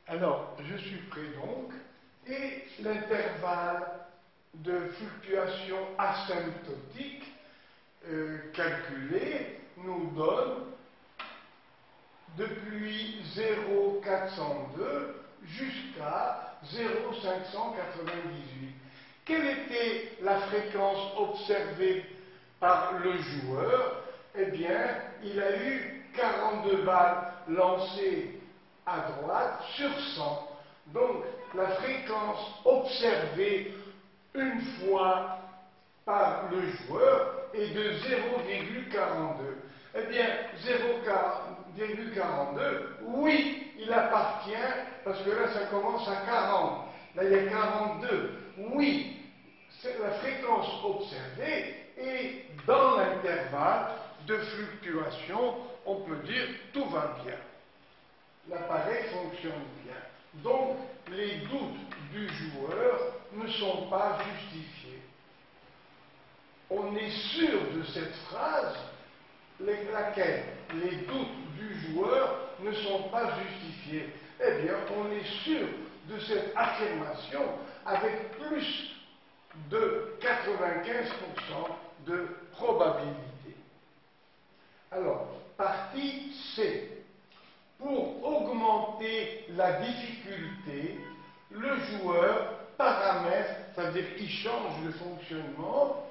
Alors, je suis prêt donc, et l'intervalle de fluctuation asymptotique calculé nous donne depuis 0,402 jusqu'à 0,598. Quelle était la fréquence observée par le joueur? Eh bien, il a eu 42 balles lancées à droite sur 100. Donc, la fréquence observée une fois par le joueur est de 0,42. Eh bien, 0,42, oui, il appartient, parce que là, ça commence à 40. Là, il y a 42. Oui, c'est la fréquence observée et dans l'intervalle de fluctuation, on peut dire tout va bien. L'appareil fonctionne bien. Donc, les doutes du joueur ne sont pas justifiés. On est sûr de cette phrase, laquelle les doutes du joueur ne sont pas justifiés. Eh bien, on est sûr de cette affirmation avec plus de 95% de probabilité. Alors, partie C. Pour augmenter la difficulté, le joueur paramètre, c'est-à-dire il change de fonctionnement.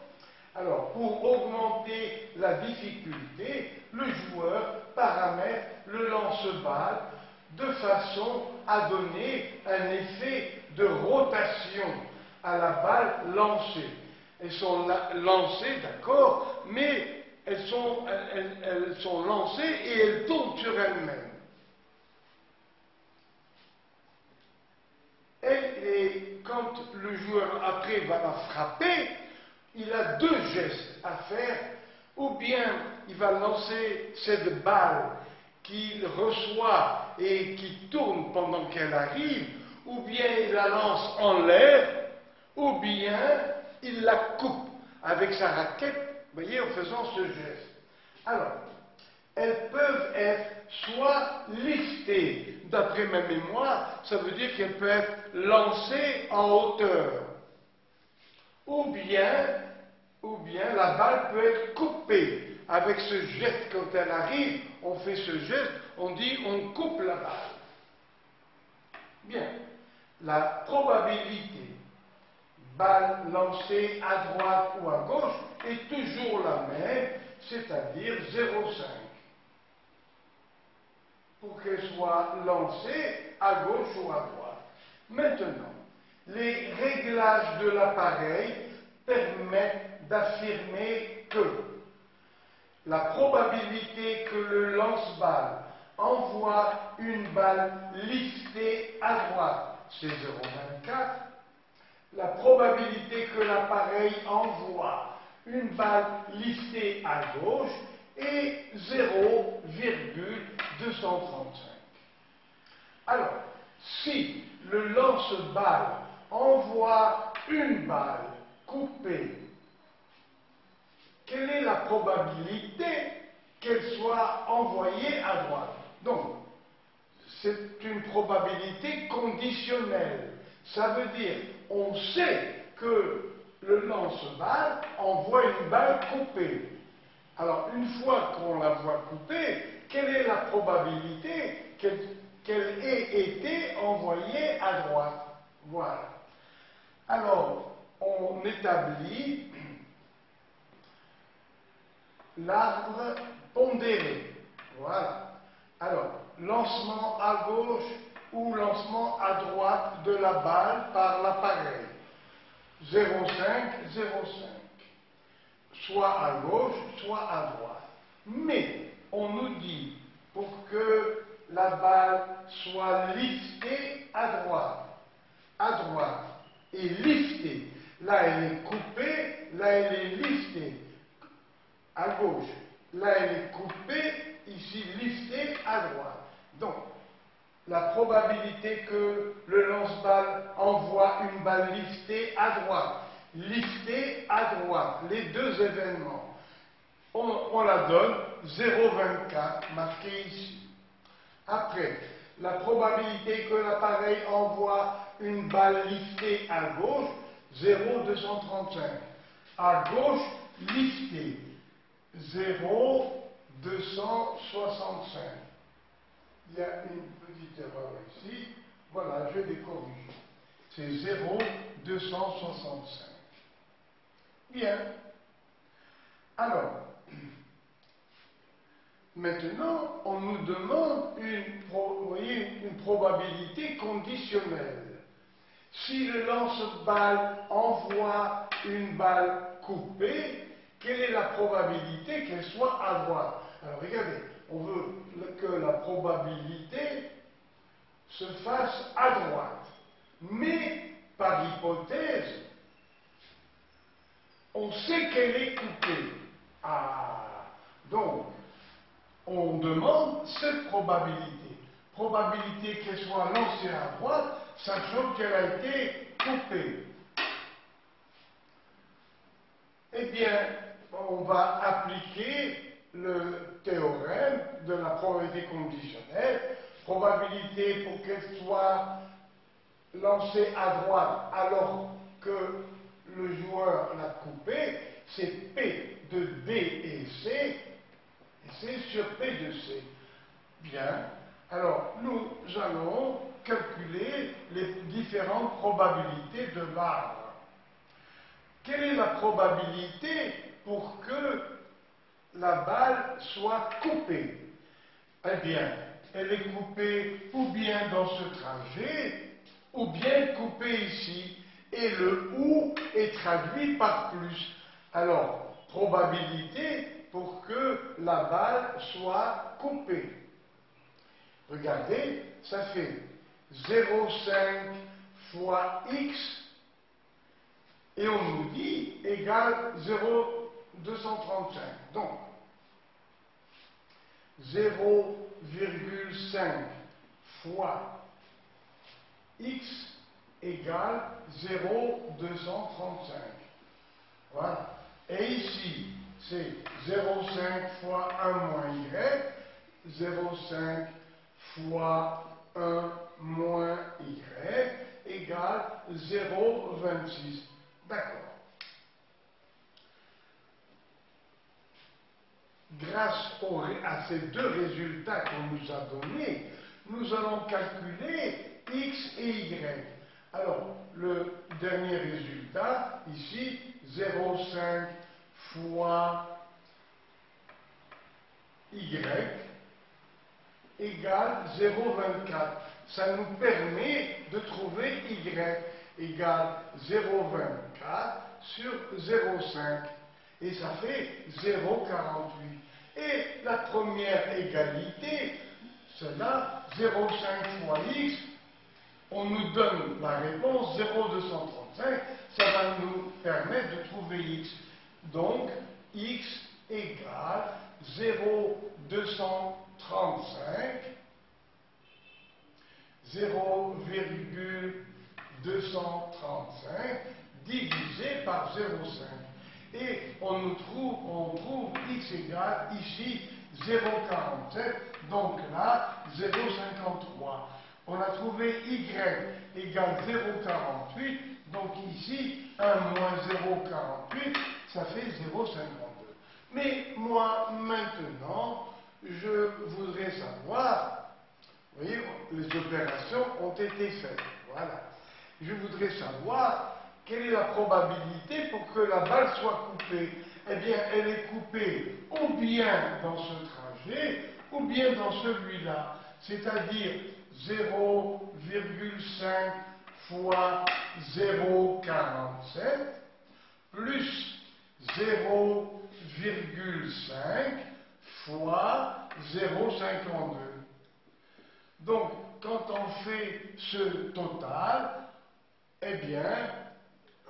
Alors, pour augmenter la difficulté, le joueur paramètre le lance-balle de façon à donner un effet de rotation à la balle lancée. Elles sont lancées, d'accord, mais elles sont lancées et elles tombent sur elles-mêmes. Et quand le joueur après va la frapper, il a deux gestes à faire. Ou bien il va lancer cette balle qu'il reçoit et qui tourne pendant qu'elle arrive, ou bien il la lance en l'air, ou bien il la coupe avec sa raquette, vous voyez, en faisant ce geste. Alors, elles peuvent être soit liftées, d'après ma mémoire, ça veut dire qu'elles peuvent être lancées en hauteur, ou bien la balle peut être coupée. Avec ce geste, quand elle arrive, on fait ce geste, on dit on coupe la balle. Bien, la probabilité balle lancée à droite ou à gauche est toujours la même, c'est-à-dire 0,5. Pour qu'elle soit lancée à gauche ou à droite. Maintenant, les réglages de l'appareil permettent d'affirmer que la probabilité que le lance-balle envoie une balle liftée à droite, c'est 0,24. La probabilité que l'appareil envoie une balle liftée à gauche est 0,235. Alors, si le lance-balle envoie une balle coupée, quelle est la probabilité qu'elle soit envoyée à droite? Donc, c'est une probabilité conditionnelle. Ça veut dire, on sait que le lance-balle envoie une balle coupée. Alors, une fois qu'on la voit coupée, quelle est la probabilité qu'elle ait été envoyée à droite? Voilà. Alors, on établit l'arbre pondéré. Voilà. Alors, lancement à gauche ou lancement à droite de la balle par l'appareil. 0,5, 0,5. Soit à gauche, soit à droite. Mais, on nous dit, pour que la balle soit liftée à droite, et liftée. Là, elle est coupée, là, elle est liftée. À gauche. Là, elle est coupée, ici, liftée à droite. Donc, la probabilité que le lance-balle envoie une balle liftée à droite, les deux événements, on la donne 0,24, marqué ici. Après, la probabilité que l'appareil envoie une balle liftée à gauche, 0,235. À gauche, liftée, 0,265. Il y a une petite erreur ici. Voilà, je vais corriger. C'est 0,265. Bien. Alors, maintenant, on nous demande une probabilité conditionnelle. Si le lance-balle envoie une balle coupée, quelle est la probabilité qu'elle soit à droite? Alors regardez, on veut que la probabilité se fasse à droite. Mais, par hypothèse, on sait qu'elle est coupée. Ah, donc, on demande cette probabilité. Probabilité qu'elle soit lancée à droite, sachant qu'elle a été coupée. Eh bien, on va appliquer le théorème de la probabilité conditionnelle. Probabilité pour qu'elle soit lancée à droite alors que le joueur l'a coupée, c'est P de B et C, et c'est sur P de C. Bien, alors nous allons calculer les différentes probabilités de l'arbre. Quelle est la probabilité pour que la balle soit coupée? Eh bien, elle est coupée ou bien dans ce trajet, ou bien coupée ici. Et le ou est traduit par plus. Alors, probabilité pour que la balle soit coupée. Regardez, ça fait 0,5 fois x, et on nous dit égale 0,235. Donc, 0,5 fois x égale 0,235. Voilà. Et ici, c'est 0,5 fois 1 moins y, 0,5 fois 1 moins y égale 0,26. D'accord. Grâce à ces deux résultats qu'on nous a donnés, nous allons calculer x et y. Alors, le dernier résultat, ici, 0,5 fois y égale 0,24. Ça nous permet de trouver y égale 0,24 sur 0,5. Et ça fait 0,48. Et la première égalité, celle-là, 0,5 fois x, on nous donne la réponse 0,235, ça va nous permettre de trouver x. Donc, x égale 0,235, 0,235 divisé par 0,5. Et on trouve x égale ici 0,47, donc là 0,53. On a trouvé y égale 0,48, donc ici 1 moins 0,48, ça fait 0,52. Mais moi, maintenant, je voudrais savoir, vous voyez, les opérations ont été faites, voilà. Je voudrais savoir quelle est la probabilité pour que la balle soit coupée. Eh bien, elle est coupée ou bien dans ce trajet, ou bien dans celui-là, c'est-à-dire 0,5 fois 0,47 plus 0,5 fois 0,52. Donc, quand on fait ce total, eh bien,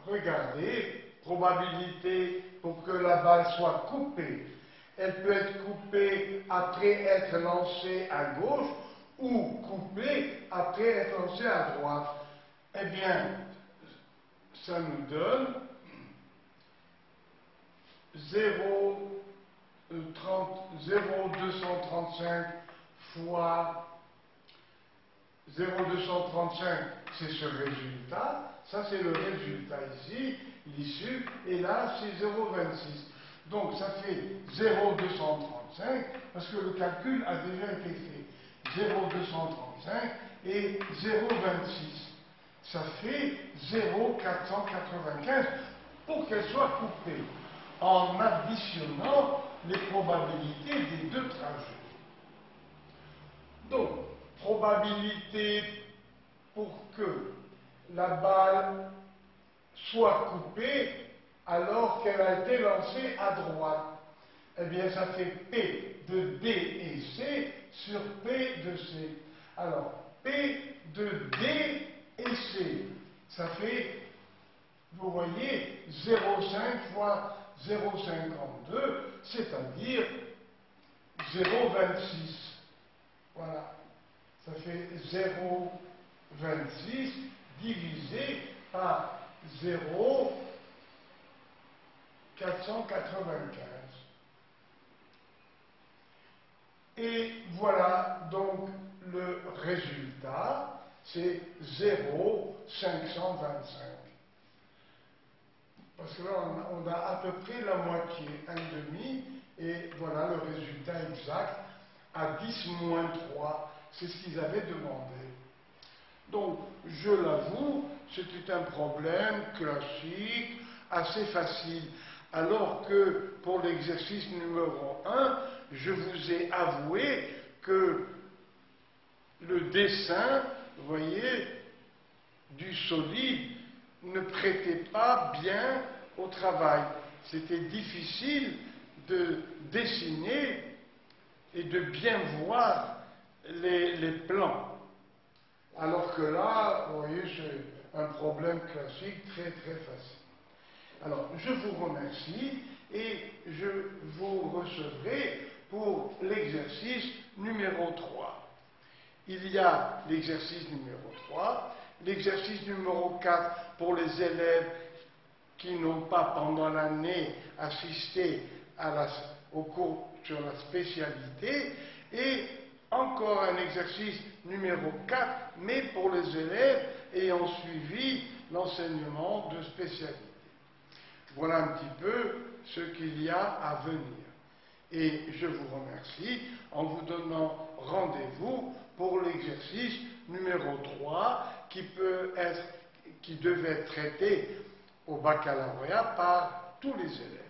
regardez, probabilité pour que la balle soit coupée. Elle peut être coupée après être lancée à gauche ou coupée après être lancée à droite. Eh bien, ça nous donne 0,235 fois 0,235, c'est ce résultat. Ça, c'est le résultat ici, l'issue. Et là, c'est 0,26. Donc, ça fait 0,235, parce que le calcul a déjà été fait. 0,235 et 0,26. Ça fait 0,495 pour qu'elle soit coupée, en additionnant les probabilités des deux trajets. Donc, probabilité pour que la balle soit coupée alors qu'elle a été lancée à droite. Eh bien, ça fait P de D et C sur P de C. Alors, P de D et C, ça fait, vous voyez, 0,5 fois 0,52, c'est-à-dire 0,26. Voilà, ça fait 0,26 divisé par 0,495. Et voilà donc le résultat, c'est 0,525. Parce que là, on a à peu près la moitié, un demi, et voilà le résultat exact à 10 moins 3. C'est ce qu'ils avaient demandé. Donc, je l'avoue, c'était un problème classique, assez facile. Alors que pour l'exercice numéro 1, je vous ai avoué que le dessin, vous voyez, du solide ne prêtait pas bien au travail. C'était difficile de dessiner et de bien voir les plans. Alors que là, vous voyez, c'est un problème classique très très facile. Alors, je vous remercie et je vous recevrai pour l'exercice numéro 3. Il y a l'exercice numéro 3, l'exercice numéro 4 pour les élèves qui n'ont pas pendant l'année assisté au cours sur la spécialité, et encore un exercice numéro 4, mais pour les élèves ayant suivi l'enseignement de spécialité. Voilà un petit peu ce qu'il y a à venir. Et je vous remercie en vous donnant rendez-vous pour l'exercice numéro 3 qui devait être traité au baccalauréat par tous les élèves.